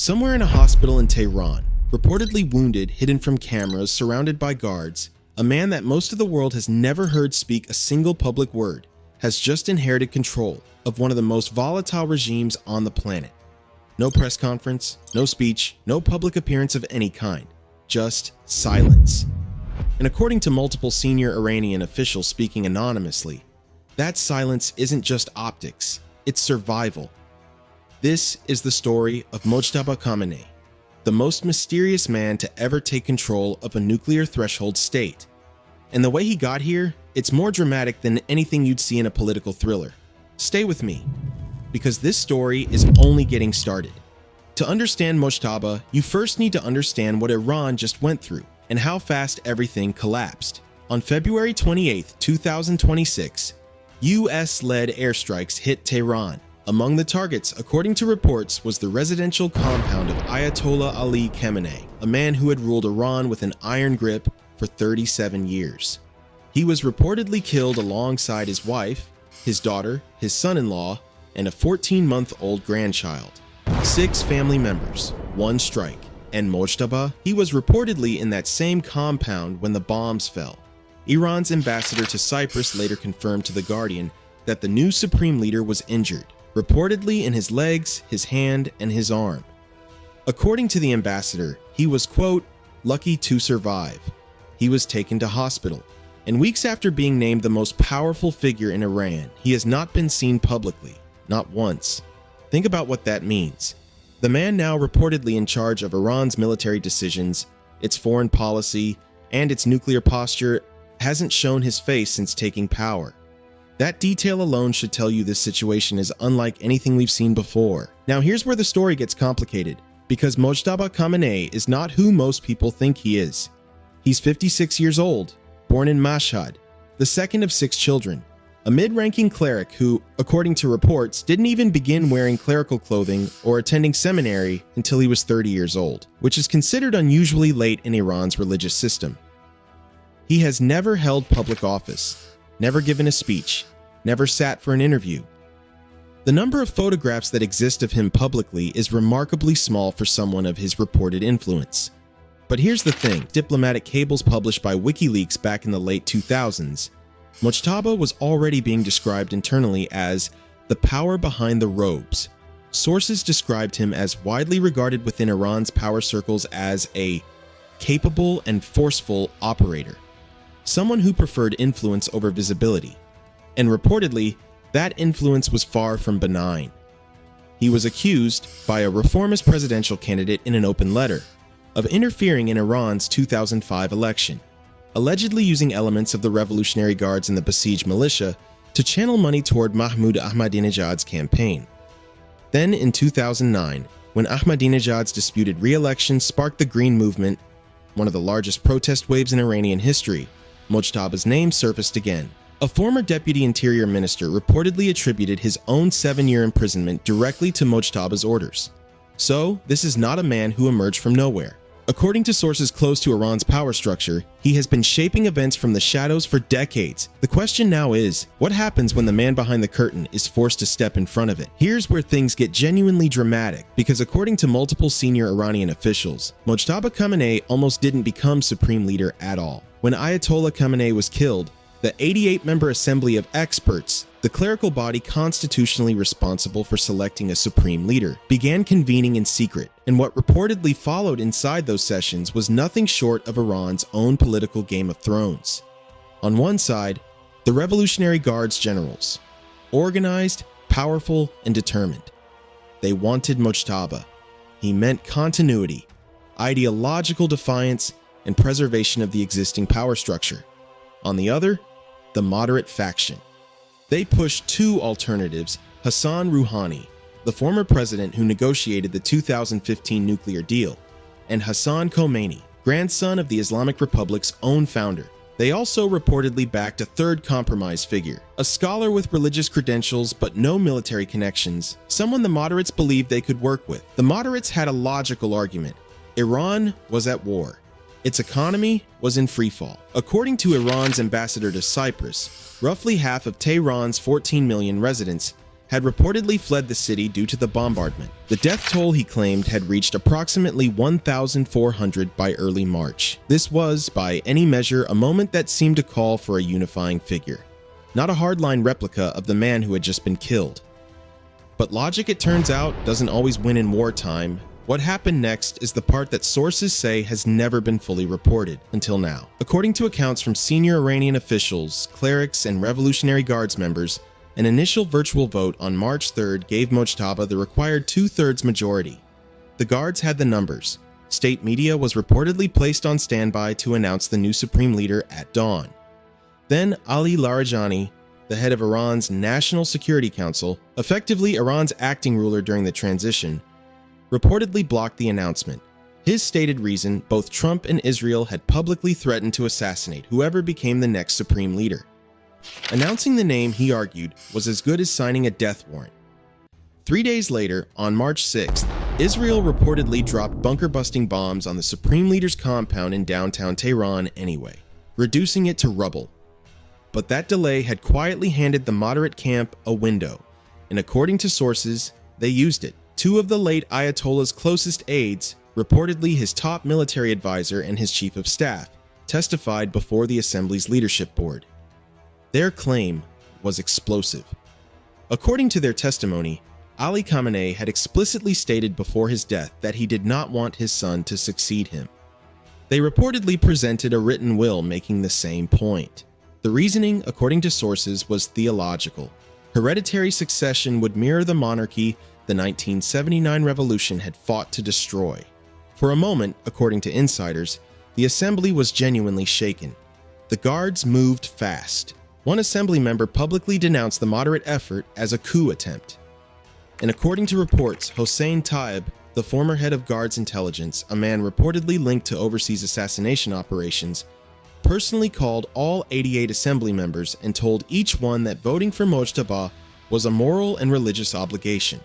Somewhere in a hospital in Tehran, reportedly wounded, hidden from cameras, surrounded by guards, a man that most of the world has never heard speak a single public word has just inherited control of one of the most volatile regimes on the planet. No press conference, no speech, no public appearance of any kind, just silence. And according to multiple senior Iranian officials speaking anonymously, that silence isn't just optics, it's survival. This is the story of Mojtaba Khamenei, the most mysterious man to ever take control of a nuclear threshold state. And the way he got here, it's more dramatic than anything you'd see in a political thriller. Stay with me, because this story is only getting started. To understand Mojtaba, you first need to understand what Iran just went through and how fast everything collapsed. On February 28, 2026, US-led airstrikes hit Tehran. Among the targets, according to reports, was the residential compound of Ayatollah Ali Khamenei, a man who had ruled Iran with an iron grip for 37 years. He was reportedly killed alongside his wife, his daughter, his son-in-law, and a 14-month-old grandchild. 6 family members, 1 strike, and Mojtaba, he was reportedly in that same compound when the bombs fell. Iran's ambassador to Cyprus later confirmed to The Guardian that the new supreme leader was injured, reportedly in his legs, his hand, and his arm. According to the ambassador, he was, quote, lucky to survive. He was taken to hospital, and weeks after being named the most powerful figure in Iran, he has not been seen publicly, not once. Think about what that means. The man now reportedly in charge of Iran's military decisions, its foreign policy, and its nuclear posture hasn't shown his face since taking power. That detail alone should tell you this situation is unlike anything we've seen before. Now here's where the story gets complicated, because Mojtaba Khamenei is not who most people think he is. He's 56 years old, born in Mashhad, the second of 6 children, a mid-ranking cleric who, according to reports, didn't even begin wearing clerical clothing or attending seminary until he was 30 years old, which is considered unusually late in Iran's religious system. He has never held public office, never given a speech, never sat for an interview. The number of photographs that exist of him publicly is remarkably small for someone of his reported influence. But here's the thing, diplomatic cables published by WikiLeaks back in the late 2000s, Mojtaba was already being described internally as the power behind the robes. Sources described him as widely regarded within Iran's power circles as a capable and forceful operator, someone who preferred influence over visibility. And reportedly, that influence was far from benign. He was accused by a reformist presidential candidate in an open letter of interfering in Iran's 2005 election, allegedly using elements of the Revolutionary Guards and the Basij militia to channel money toward Mahmoud Ahmadinejad's campaign. Then in 2009, when Ahmadinejad's disputed re-election sparked the Green Movement, one of the largest protest waves in Iranian history, Mojtaba's name surfaced again. A former deputy interior minister reportedly attributed his own 7-year imprisonment directly to Mojtaba's orders. So, this is not a man who emerged from nowhere. According to sources close to Iran's power structure, he has been shaping events from the shadows for decades. The question now is, what happens when the man behind the curtain is forced to step in front of it? Here's where things get genuinely dramatic, because according to multiple senior Iranian officials, Mojtaba Khamenei almost didn't become supreme leader at all. When Ayatollah Khamenei was killed, the 88-member assembly of experts, the clerical body constitutionally responsible for selecting a supreme leader, began convening in secret, and what reportedly followed inside those sessions was nothing short of Iran's own political Game of Thrones. On one side, the Revolutionary Guards generals, organized, powerful, and determined. They wanted Mojtaba. He meant continuity, ideological defiance, and preservation of the existing power structure. On the other, the moderate faction. They pushed 2 alternatives: Hassan Rouhani, the former president who negotiated the 2015 nuclear deal, and Hassan Khamenei, grandson of the Islamic Republic's own founder. They also reportedly backed a third compromise figure, a scholar with religious credentials but no military connections, someone the moderates believed they could work with. The moderates had a logical argument. Iran was at war. Its economy was in freefall. According to Iran's ambassador to Cyprus, roughly half of Tehran's 14 million residents had reportedly fled the city due to the bombardment. The death toll, he claimed, had reached approximately 1,400 by early March. This was, by any measure, a moment that seemed to call for a unifying figure. Not a hardline replica of the man who had just been killed. But logic, it turns out, doesn't always win in wartime. What happened next is the part that sources say has never been fully reported until now. According to accounts from senior Iranian officials, clerics, and Revolutionary Guards members, an initial virtual vote on March 3rd gave Mojtaba the required 2/3 majority. The guards had the numbers. State media was reportedly placed on standby to announce the new supreme leader at dawn. Then Ali Khamenei, the head of Iran's National Security Council, effectively Iran's acting ruler during the transition, reportedly blocked the announcement. His stated reason: both Trump and Israel had publicly threatened to assassinate whoever became the next supreme leader. Announcing the name, he argued, was as good as signing a death warrant. 3 days later, on March 6th, Israel reportedly dropped bunker-busting bombs on the supreme leader's compound in downtown Tehran anyway, reducing it to rubble. But that delay had quietly handed the moderate camp a window, and according to sources, they used it. 2 of the late Ayatollah's closest aides, reportedly his top military advisor and his chief of staff, testified before the assembly's leadership board. Their claim was explosive. According to their testimony, Ali Khamenei had explicitly stated before his death that he did not want his son to succeed him. They reportedly presented a written will making the same point. The reasoning, according to sources, was theological. Hereditary succession would mirror the monarchy the 1979 revolution had fought to destroy. For a moment, according to insiders, the assembly was genuinely shaken. The guards moved fast. One assembly member publicly denounced the moderate effort as a coup attempt. And according to reports, Hossein Taib, the former head of Guards Intelligence, a man reportedly linked to overseas assassination operations, personally called all 88 assembly members and told each one that voting for Mojtaba was a moral and religious obligation.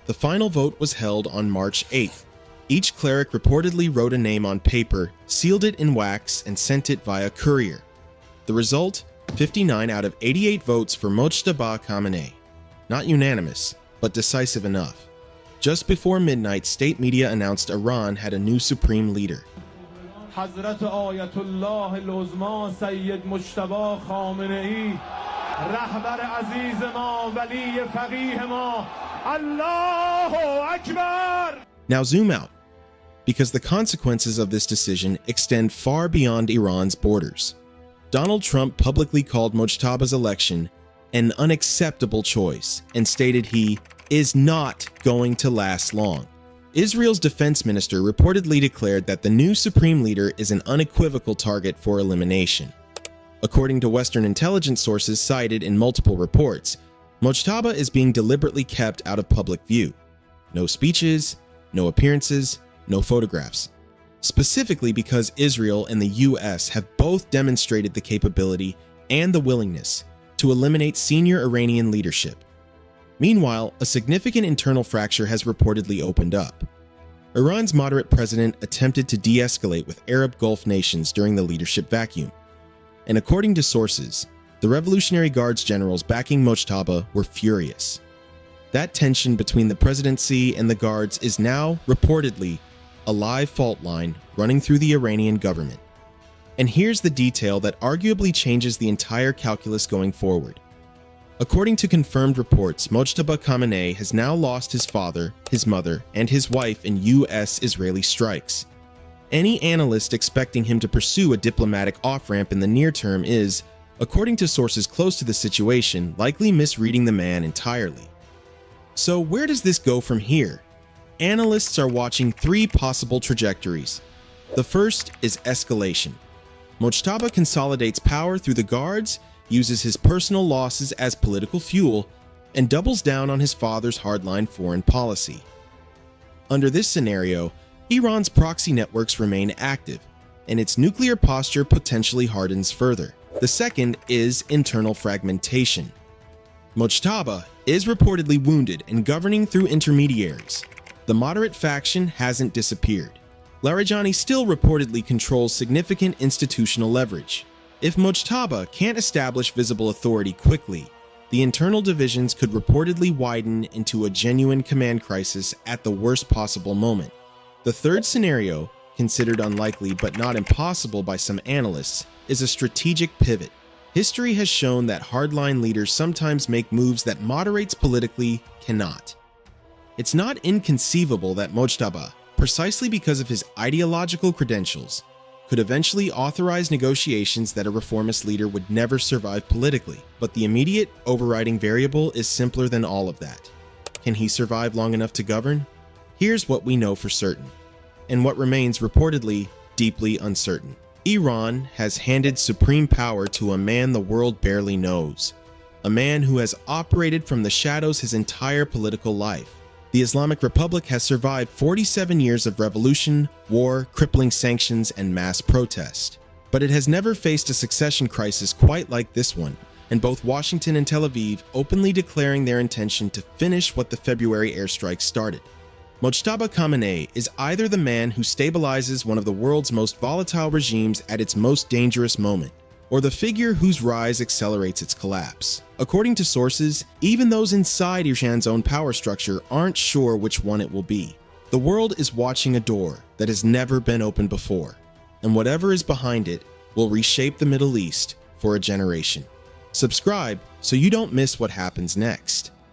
The final vote was held on March 8th. Each cleric reportedly wrote a name on paper, sealed it in wax, and sent it via courier. The result? 59 out of 88 votes for Mojtaba Khamenei. Not unanimous, but decisive enough. Just before midnight, state media announced Iran had a new supreme leader. حضرت آیت الله العظما سید مجتبی خامنه‌ای رهبر عزیز ما ولی فقیه ما الله اکبر. Now zoom out, because the consequences of this decision extend far beyond Iran's borders. Donald Trump publicly called Mojtaba's election an unacceptable choice and stated he is not going to last long. Israel's defense minister reportedly declared that the new supreme leader is an unequivocal target for elimination. According to Western intelligence sources cited in multiple reports, Mojtaba is being deliberately kept out of public view. No speeches, no appearances, no photographs. Specifically because Israel and the US have both demonstrated the capability and the willingness to eliminate senior Iranian leadership. Meanwhile, a significant internal fracture has reportedly opened up. Iran's moderate president attempted to de-escalate with Arab Gulf nations during the leadership vacuum. And according to sources, the Revolutionary Guards generals backing Mojtaba were furious. That tension between the presidency and the guards is now, reportedly, a live fault line running through the Iranian government. And here's the detail that arguably changes the entire calculus going forward. According to confirmed reports, Mojtaba Khamenei has now lost his father, his mother, and his wife in US-Israeli strikes. Any analyst expecting him to pursue a diplomatic off-ramp in the near term is, according to sources close to the situation, likely misreading the man entirely. So where does this go from here? Analysts are watching 3 possible trajectories. The first is escalation. Mojtaba consolidates power through the guards, uses his personal losses as political fuel, and doubles down on his father's hardline foreign policy. Under this scenario, Iran's proxy networks remain active, and its nuclear posture potentially hardens further. The second is internal fragmentation. Mojtaba is reportedly wounded and governing through intermediaries. The moderate faction hasn't disappeared. Larijani still reportedly controls significant institutional leverage. If Mojtaba can't establish visible authority quickly, the internal divisions could reportedly widen into a genuine command crisis at the worst possible moment. The third scenario, considered unlikely but not impossible by some analysts, is a strategic pivot. History has shown that hardline leaders sometimes make moves that moderates politically cannot. It's not inconceivable that Mojtaba, precisely because of his ideological credentials, could eventually authorize negotiations that a reformist leader would never survive politically. But the immediate overriding variable is simpler than all of that. Can he survive long enough to govern? Here's what we know for certain, and what remains reportedly deeply uncertain. Iran has handed supreme power to a man the world barely knows, a man who has operated from the shadows his entire political life. The Islamic Republic has survived 47 years of revolution, war, crippling sanctions, and mass protest. But it has never faced a succession crisis quite like this one, and both Washington and Tel Aviv openly declaring their intention to finish what the February airstrikes started. Mojtaba Khamenei is either the man who stabilizes one of the world's most volatile regimes at its most dangerous moment, or the figure whose rise accelerates its collapse. According to sources, even those inside Iran's own power structure aren't sure which one it will be. The world is watching a door that has never been opened before, and whatever is behind it will reshape the Middle East for a generation. Subscribe so you don't miss what happens next.